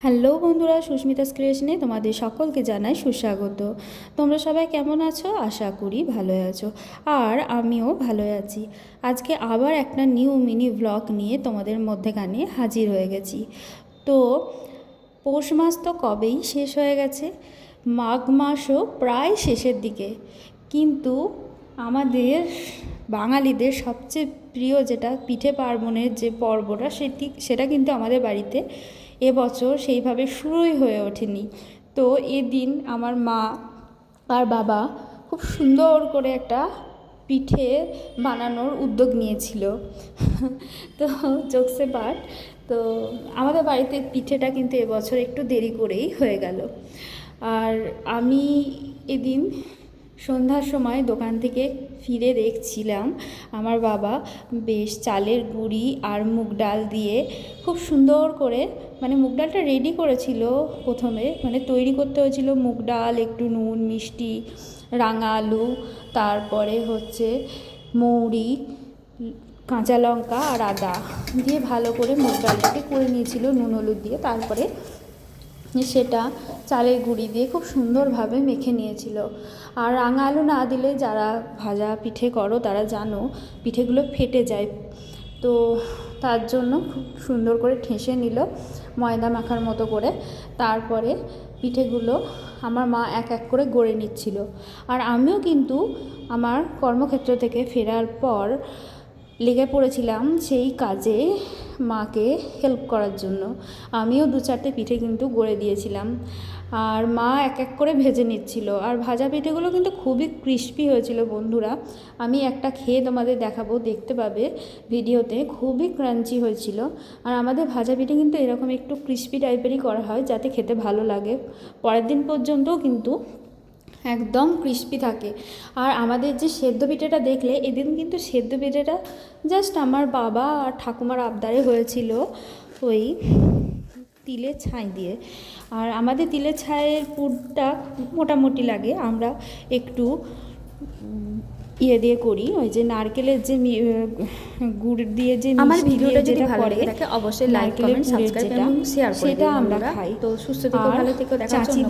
Hello বন্ধুরা, সুস্মিতাস ক্রিয়েশনে তোমাদের সকলকে জানাই সুস্বাগত। তোমরা সবাই কেমন আছো? আশা করি ভালো আছো, আর আমিও ভালো আছি। আজকে আবার একটা নিউ মিনি ব্লগ নিয়ে তোমাদের মধ্যেখানে হাজির হয়ে গেছি। তো পৌষ মাস তো কবেই শেষ হয়ে গেছে, মাঘ মাসও প্রায় শেষের দিকে, কিন্তু আমাদের বাঙালিদের সবচেয়ে প্রিয় যেটা পিঠে পার্বণের যে পর্বটা সেটা কিন্তু আমাদের বাড়িতে এবছর সেইভাবে শুরুই হয়ে ওঠেনি। তো এদিন আমার মা আর বাবা খুব সুন্দর করে একটা পিঠে বানানোর উদ্যোগ নিয়েছিল। তো জোকসে পার্ট, তো আমাদের বাড়িতে পিঠেটা কিন্তু এবছর একটু দেরি করেই হয়ে গেল। আর আমি এদিন সন্ধ্যার সময় দোকান থেকে ফিরে দেখছিলাম আমার বাবা বেশ চালের গুঁড়ি আর মুগ ডাল দিয়ে খুব সুন্দর করে, মানে মুগ ডালটা রেডি করেছিল প্রথমে, মানে তৈরি করতে হয়েছিল মুগ ডাল, একটু নুন, মিষ্টি, রাঙা আলু, তারপরে হচ্ছে মৌরি, কাঁচা লঙ্কা আর আদা দিয়ে ভালো করে মুগ ডালটাকে করে নিয়েছিল নুন হলুদ দিয়ে। তারপরে সেটা চালের গুঁড়ি দিয়ে খুব সুন্দরভাবে মেখে নিয়েছিল। আর রাঙা আলু না দিলে, যারা ভাজা পিঠে করো তারা জানো পিঠেগুলো ফেটে যায়, তো তার জন্য খুব সুন্দর করে ঠেসে নিল ময়দা মাখার মতো করে। তারপরে পিঠেগুলো আমার মা এক এক করে গড়ে নিচ্ছিল, আর আমিও কিন্তু আমার কর্মক্ষেত্র থেকে ফেরার পর লেগে পড়েছিলাম সেই কাজে মাকে হেল্প করার জন্য। আমিও দু চারটে পিঠে কিন্তু গড়ে দিয়েছিলাম, আর মা এক এক করে ভেজে নিচ্ছিল। আর ভাজা পিঠেগুলো কিন্তু খুবই ক্রিস্পি হয়েছিল বন্ধুরা। আমি একটা খেয়ে তোমাদের দেখাবো, দেখতে পাবে ভিডিওতে, খুবই ক্রাঞ্চি হয়েছিল। আর আমাদের ভাজা পিঠে কিন্তু এরকম একটু ক্রিস্পি টাইপেরই করা হয়, যাতে খেতে ভালো লাগে। পরের দিন পর্যন্তও কিন্তু একদম ক্রিস্পি থাকে। আর আমাদের যে সেদ্ধ পিঠেটা দেখলে, এদিন কিন্তু সেদ্ধ পিঠেটা জাস্ট আমার বাবা আর ঠাকুমার আবদারে হয়েছিল ওই তিলের ছাই দিয়ে। আর আমাদের তিলের ছাইয়ের পুরটা মোটামুটি লাগে, আমরা একটু দিয়ে করি, ওই যে নারকেলের যে গুড় দিয়ে যে আমার ভিডিওটা যদি যেটা ভালো করে লাগে থাকে অবশ্যই লাইক, কমেন্ট, সাবস্ক্রাইব এবং শেয়ার করে দিন। সেটা আমরা খাই। তো সুস্থ থেকো, ভালো থেকো, দেখার জন্য।